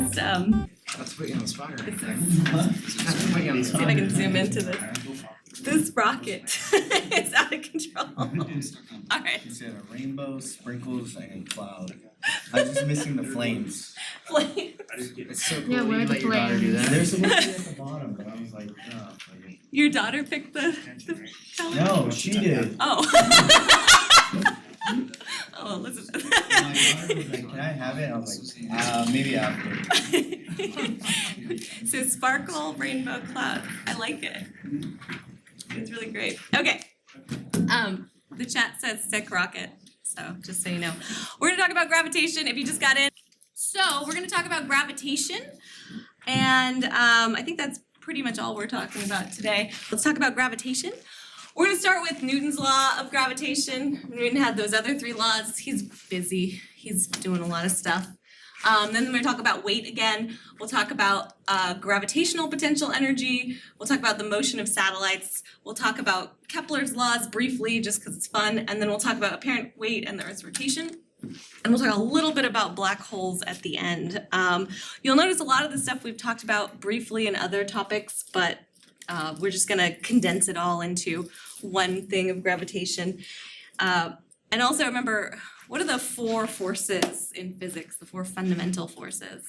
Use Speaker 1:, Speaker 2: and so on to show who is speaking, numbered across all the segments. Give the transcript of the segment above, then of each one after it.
Speaker 1: just
Speaker 2: Let's put you on the spot right
Speaker 1: This
Speaker 2: there.
Speaker 1: is-
Speaker 2: Put you on the
Speaker 1: see
Speaker 2: spot.
Speaker 1: if I can zoom into this. This rocket is out of control. Alright.
Speaker 3: It's got a rainbow, sprinkles, and a cloud. I'm just missing the flames.
Speaker 1: Flame.
Speaker 2: It's so
Speaker 4: Yeah,
Speaker 2: cool
Speaker 4: where
Speaker 2: you
Speaker 4: the
Speaker 2: let your daughter do
Speaker 4: flames?
Speaker 2: that.
Speaker 3: They're supposed to be at the bottom, but I was like, oh.
Speaker 1: Your daughter picked the color?
Speaker 3: No, she did.
Speaker 1: Oh. Oh, Elizabeth.
Speaker 3: My daughter was like, can I have it? I was like, maybe after.
Speaker 1: So sparkle rainbow cloud. I like it. It's really great. Okay. The chat says sick rocket. So just so you know. We're gonna talk about gravitation if you just got in. So we're gonna talk about gravitation. And I think that's pretty much all we're talking about today. Let's talk about gravitation. We're gonna start with Newton's law of gravitation. Newton had those other 3 laws. He's busy. He's doing a lot of stuff. Then we're gonna talk about weight again. We'll talk about gravitational potential energy. We'll talk about the motion of satellites. We'll talk about Kepler's laws briefly, just because it's fun. And then we'll talk about apparent weight and the Earth's rotation. And we'll talk a little bit about black holes at the end. You'll notice a lot of the stuff we've talked about briefly in other topics, but we're just gonna condense it all into one thing of gravitation. And also remember, what are the 4 forces in physics, the 4 fundamental forces?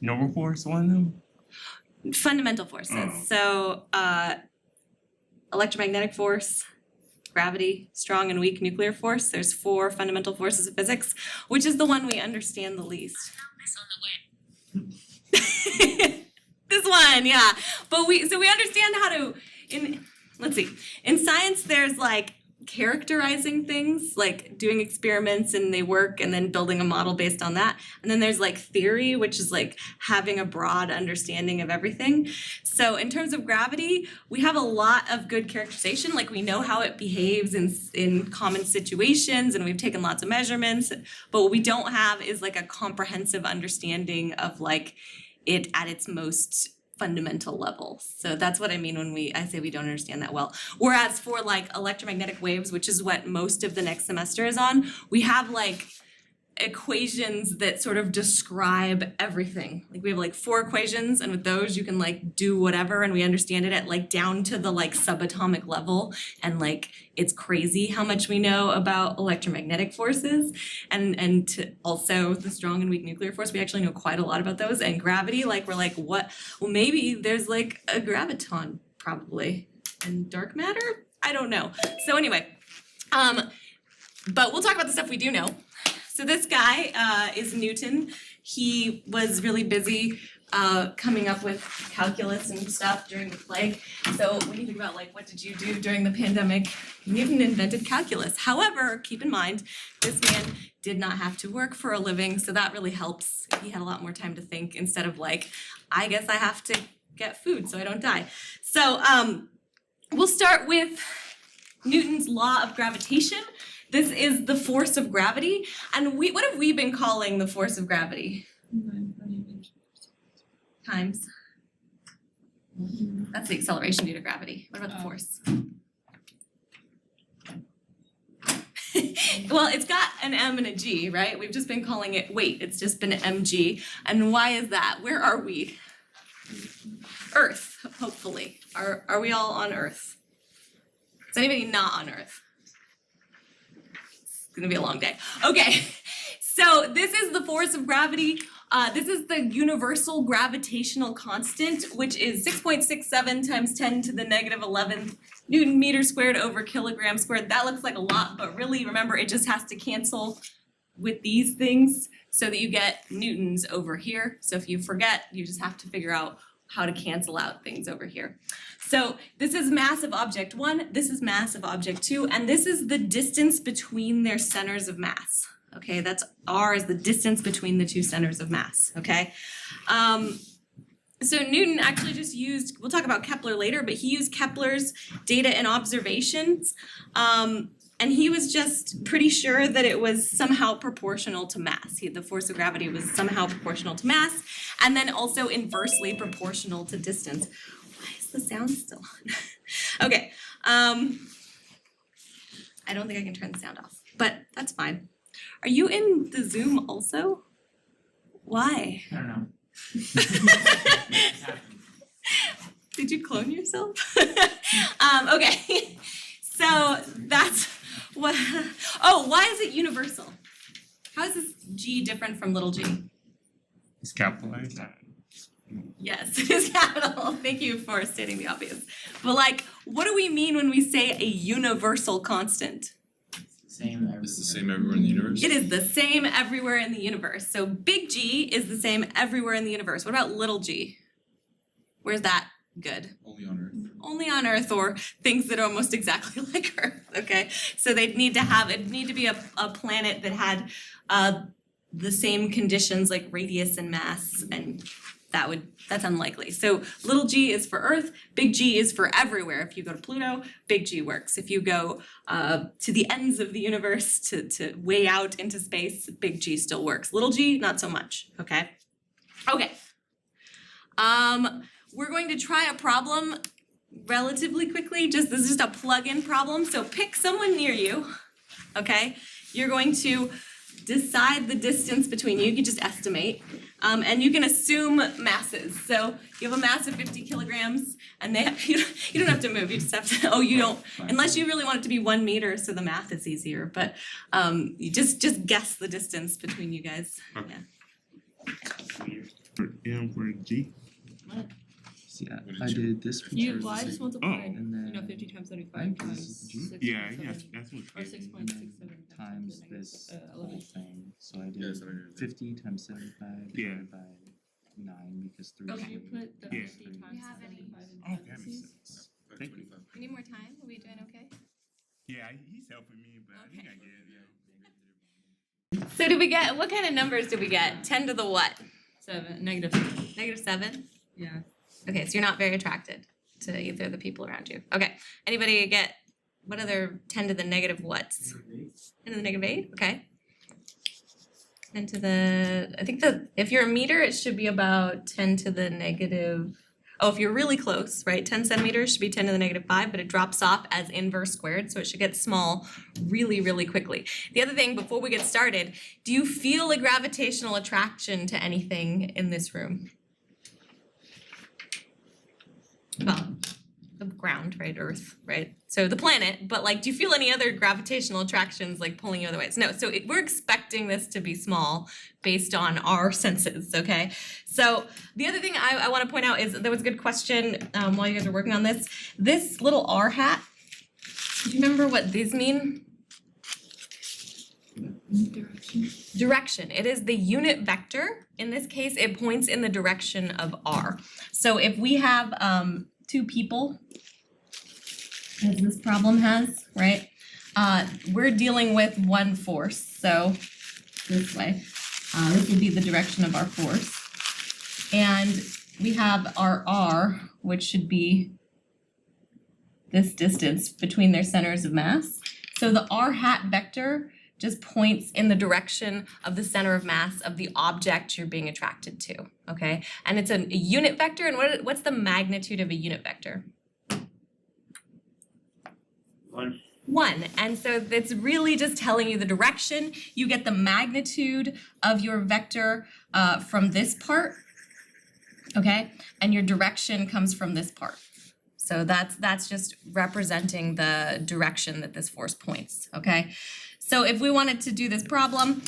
Speaker 5: Normal force, one of them?
Speaker 1: Fundamental forces.
Speaker 5: Oh.
Speaker 1: So electromagnetic force, gravity, strong and weak nuclear force. There's 4 fundamental forces of physics, which is the one we understand the least. This one, yeah. But we understand how to in science there's like characterizing things, like doing experiments and they work and then building a model based on that. And then there's like theory, which is like having a broad understanding of everything. So in terms of gravity, we have a lot of good characterization, like we know how it behaves in common situations and we've taken lots of measurements. But what we don't have is like a comprehensive understanding of like it at its most fundamental level. So that's what I mean when I say we don't understand that well. Whereas for like electromagnetic waves, which is what most of the next semester is on, we have like equations that sort of describe everything. Like we have like 4 equations and with those you can like do whatever and we understand it at like down to the like subatomic level and like it's crazy how much we know about electromagnetic forces and to also the strong and weak nuclear force. We actually know quite a lot about those and gravity, like we're like what? Well maybe there's like a graviton probably and dark matter? I don't know. So anyway, but we'll talk about the stuff we do know. So this guy is Newton. He was really busy coming up with calculus and stuff during the plague. So when you think about like what did you do during the pandemic, Newton invented calculus. However, keep in mind, this man did not have to work for a living, so that really helps. He had a lot more time to think instead of like, I guess I have to get food so I don't die. So we'll start with Newton's law of gravitation. This is the force of gravity. And what have we been calling the force of gravity? Times. That's the acceleration due to gravity. What about the force? Well, it's got an m and a g, right? We've just been calling it weight. It's just been mg. And why is that? Where are we? Earth, hopefully. Are we all on Earth? Is anybody not on Earth? It's gonna be a long day. Okay, so this is the force of gravity. This is the universal gravitational constant, which is 6.67 times 10 to the negative 11th Newton meter squared over kilogram squared. That looks like a lot, but really remember it just has to cancel with these things so that you get newtons over here. So if you forget, you just have to figure out how to cancel out things over here. So this is mass of object 1, this is mass of object 2, and this is the distance between their centers of mass. Okay, that's r is the distance between the 2 centers of mass, okay? So Newton actually just used, we'll talk about Kepler later, but he used Kepler's data and observations, and he was just pretty sure that it was somehow proportional to mass. The force of gravity was somehow proportional to mass, and then also inversely proportional to distance. Why is the sound still on? Okay, I don't think I can turn the sound off, but that's fine. Are you in the Zoom also? Why?
Speaker 2: I don't know.
Speaker 1: Did you clone yourself? Okay, so that's what, oh, why is it universal? How is this G different from little g?
Speaker 5: It's capitalized.
Speaker 1: Yes, it is capital. Thank you for stating the obvious. But like, what do we mean when we say a universal constant?
Speaker 2: Same everywhere.
Speaker 4: It's the same everywhere in the universe?
Speaker 1: It is the same everywhere in the universe. So big G is the same everywhere in the universe. What about little g? Where's that good?
Speaker 4: Only on Earth.
Speaker 1: Only on Earth or things that are almost exactly like Earth, okay? So it'd need to be a planet that had the same conditions like radius and mass, and that's unlikely. So little g is for Earth, big G is for everywhere. If you go to Pluto, big G works. If you go to the ends of the universe, to way out into space, big G still works. Little g, not so much, okay? Okay. We're going to try a problem relatively quickly. This is just a plug-in problem. So pick someone near you, okay? You're going to decide the distance between you. You can just estimate. And you can assume masses. So you have a mass of 50 kilograms, and you don't have to move. You just have to. Oh, you don't. Unless you really want it to be 1 meter, so the math is easier. But you just guess the distance between you guys.
Speaker 5: Okay.
Speaker 1: Yeah.
Speaker 5: For M for G.
Speaker 3: Yeah,
Speaker 4: What did
Speaker 3: I
Speaker 4: you-
Speaker 3: did this.
Speaker 6: Well, I just multiplied,
Speaker 3: And then
Speaker 6: 50 times 75
Speaker 3: right,
Speaker 6: times
Speaker 3: this is G?
Speaker 6: 6.7.
Speaker 5: Yeah, that's what.
Speaker 6: Or 6.67
Speaker 3: times this whole
Speaker 6: 11.
Speaker 3: thing. So I did
Speaker 4: Yes, I agree.
Speaker 3: 50 times 75
Speaker 5: Yeah.
Speaker 3: divided by 9 because 3
Speaker 6: Okay,
Speaker 3: is
Speaker 6: you put the
Speaker 5: Yeah.
Speaker 6: 50 times
Speaker 1: You have any-
Speaker 6: 75 in
Speaker 5: Oh, that makes
Speaker 6: parentheses.
Speaker 5: sense.
Speaker 4: Thank
Speaker 5: Thank you.
Speaker 4: you.
Speaker 1: We need more time. Are we doing okay?
Speaker 5: Yeah, he's helping me, but I think I get it.
Speaker 1: So did we get, what kind of numbers did we get? 10 to the what?
Speaker 6: 7, negative.
Speaker 1: -7?
Speaker 6: Yeah.
Speaker 1: Okay, so you're not very attracted to either of the people around you. Okay, anybody get, what other 10 to the negative whats? 10 to the -8, okay. 10 to the, I think if you're a meter, it should be about 10 to the negative, oh, if you're really close, right, 10 centimeters should be 10 to the -5, but it drops off as inverse squared, so it should get small really, really quickly. The other thing, before we get started, do you feel a gravitational attraction to anything in this room? Well, the ground, right, Earth, right? So the planet, but like, do you feel any other gravitational attractions like pulling you other ways? No, so we're expecting this to be small based on our senses, okay? So the other thing I wanna point out is, there was a good question while you guys were working on this. This little R hat, do you remember what these mean? Direction. It is the unit vector. In this case, it points in the direction of R. So if we have two people, as this problem has, right? We're dealing with one force, so this way. This would be the direction of our force. And we have our R, which should be this distance between their centers of mass. So the R hat vector just points in the direction of the center of mass of the object you're being attracted to, okay? And it's a unit vector, and what's the magnitude of a unit vector?
Speaker 5: 1.
Speaker 1: 1, and so it's really just telling you the direction. You get the magnitude of your vector from this part, okay? And your direction comes from this part. So that's just representing the direction that this force points, okay? So if we wanted to do this problem,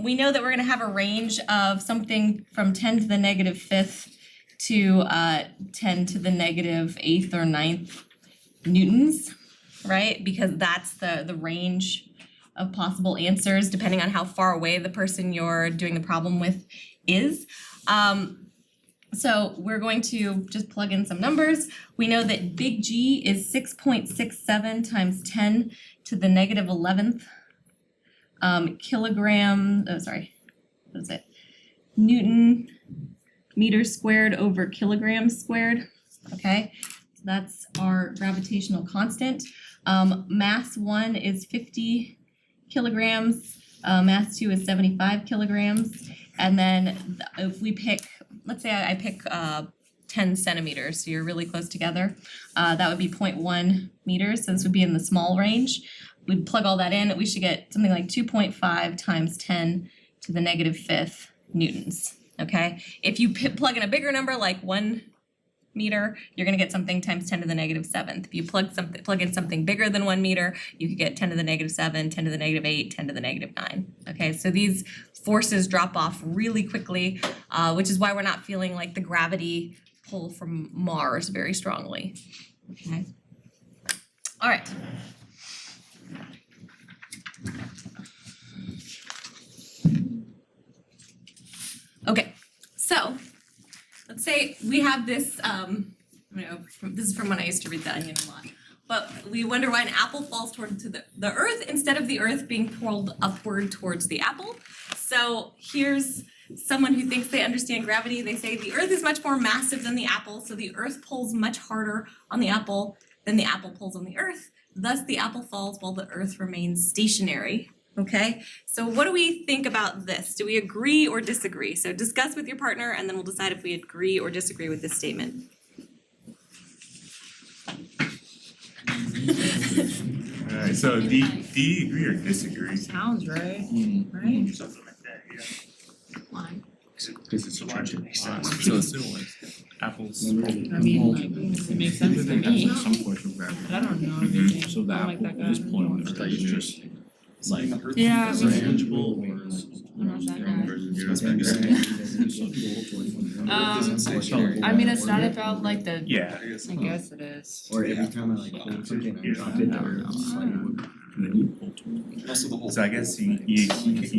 Speaker 1: we know that we're gonna have a range of something from 10 to the -5th to 10 to the -8th or 9th newtons, right? Because that's the range of possible answers depending on how far away the person you're doing the problem with is. So we're going to just plug in some numbers. We know that big G is 6.67 times 10 to the -11th kilogram, what is it? Newton meter squared over kilograms squared, okay? So that's our gravitational constant. Mass 1 is 50 kilograms, mass 2 is 75 kilograms, and then if we pick, let's say I pick 10 centimeters, so you're really close together, that would be 0.1 meters, so this would be in the small range. We'd plug all that in, we should get something like 2.5 times 10 to the -5th newtons, okay? If you plug in a bigger number like 1 meter, you're gonna get something times 10 to the negative 7th. If you plug in something bigger than 1 meter, you could get 10 to the negative 7, 10 to the negative 8, 10 to the negative 9. Okay, so these forces drop off really quickly, which is why we're not feeling like the gravity pull from Mars very strongly. Okay. All right. Okay, so let's say we have this, this is from when I used to read The Onion a lot. But we wonder why an apple falls toward to the earth instead of the earth being pulled upward towards the apple. So here's someone who thinks they understand gravity. They say the earth is much more massive than the apple, so the earth pulls much harder on the apple than the apple pulls on the earth. Thus the apple falls while the earth remains stationary. Okay, so what do we think about this? Do we agree or disagree? So discuss with your partner and then we'll decide if we agree or disagree with this statement.
Speaker 5: Alright, so do you agree or disagree?
Speaker 6: Sounds right, right?
Speaker 5: Something like that, yeah.
Speaker 6: Why?
Speaker 4: Because it's a
Speaker 5: Logic makes sense.
Speaker 4: So it's still like apples.
Speaker 6: I mean, like, it makes sense to me,
Speaker 4: Some portion of gravity.
Speaker 6: but I don't know everything.
Speaker 4: So the
Speaker 6: I don't like
Speaker 4: apple
Speaker 6: that guy.
Speaker 4: is pulling on the earth. It's just like
Speaker 6: Yeah,
Speaker 4: is
Speaker 6: we-
Speaker 4: it tangible or
Speaker 6: I'm not that guy. I mean, it's not about like the,
Speaker 5: Yeah.
Speaker 6: I guess it is.
Speaker 3: Or every time I like hold something, I drop it down, it's like,
Speaker 4: and then you pull to
Speaker 5: So I guess you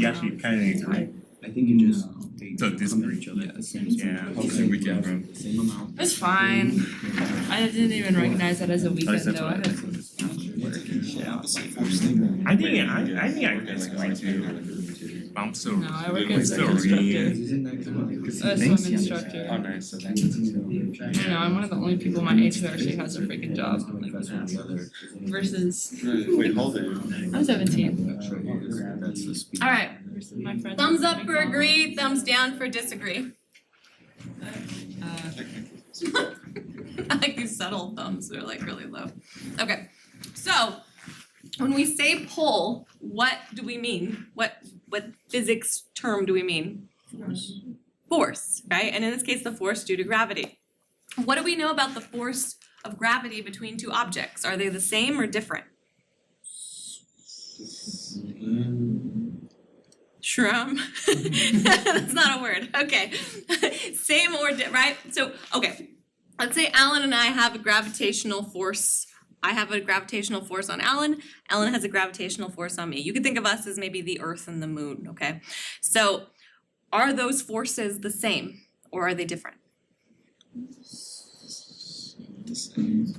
Speaker 5: actually kind of agree.
Speaker 3: I think it just, they
Speaker 5: So
Speaker 3: come
Speaker 5: disagree.
Speaker 3: at each other at the same
Speaker 5: Yeah.
Speaker 3: time.
Speaker 4: Okay, we can, bro.
Speaker 3: Same amount.
Speaker 6: It's fine. I didn't even recognize that as a weekend
Speaker 5: That's
Speaker 6: though.
Speaker 5: what I think I disagree too. I'm still,
Speaker 6: No, I work as a
Speaker 5: still
Speaker 6: instructor.
Speaker 5: reading.
Speaker 3: Isn't that good?
Speaker 6: A swim instructor.
Speaker 4: Oh, nice. So that's
Speaker 6: I know, I'm one of the only people my age who actually has a freaking job like
Speaker 3: That's
Speaker 6: that.
Speaker 3: the other.
Speaker 6: Versus,
Speaker 4: Wait, hold it.
Speaker 6: I'm 17.
Speaker 3: That's the speed.
Speaker 1: All right,
Speaker 6: Versus my friends.
Speaker 1: thumbs
Speaker 6: at
Speaker 1: up for
Speaker 6: McDonald's.
Speaker 1: agree, thumbs down for disagree. I like these subtle thumbs, they're like really low. Okay, so when we say pull, what do we mean? What physics term do we mean? Force, right? And in this case, the force due to gravity. What do we know about the force of gravity between two objects? Are they the same or different? Shroom. That's not a word. Okay. Same or right? So, okay. Let's say Alan and I have a gravitational force. I have a gravitational force on Alan. Alan has a gravitational force on me. You could think of us as maybe the Earth and the Moon, okay? So, are those forces the same or are they different?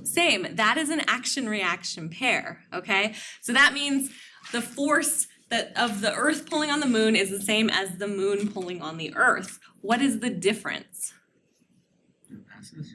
Speaker 1: Same. That is an action-reaction pair, okay? So that means the force of the Earth pulling on the Moon is the same as the Moon pulling on the Earth. What is the difference?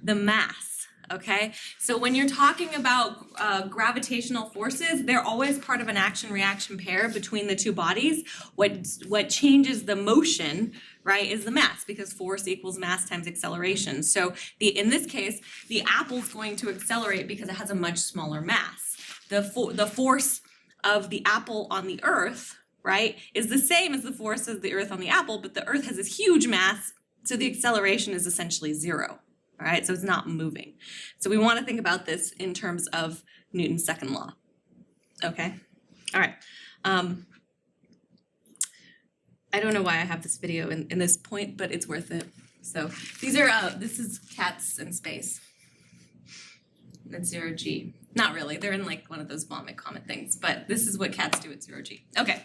Speaker 1: The mass, okay? So when you're talking about gravitational forces, they're always part of an action-reaction pair between the two bodies. What changes the motion, right, is the mass, because force equals mass times acceleration. So in this case, the apple's going to accelerate because it has a much smaller mass. The force of the apple on the Earth, right, is the same as the force of the Earth on the apple, but the Earth has this huge mass, so the acceleration is essentially zero. All right, so it's not moving. So we want to think about this in terms of Newton's second law. Okay, all right. I don't know why I have this video in this point, but it's worth it. So these are, this is cats in space. That's 0G. Not really, they're in like one of those vomit comet things, but this is what cats do at 0G. Okay.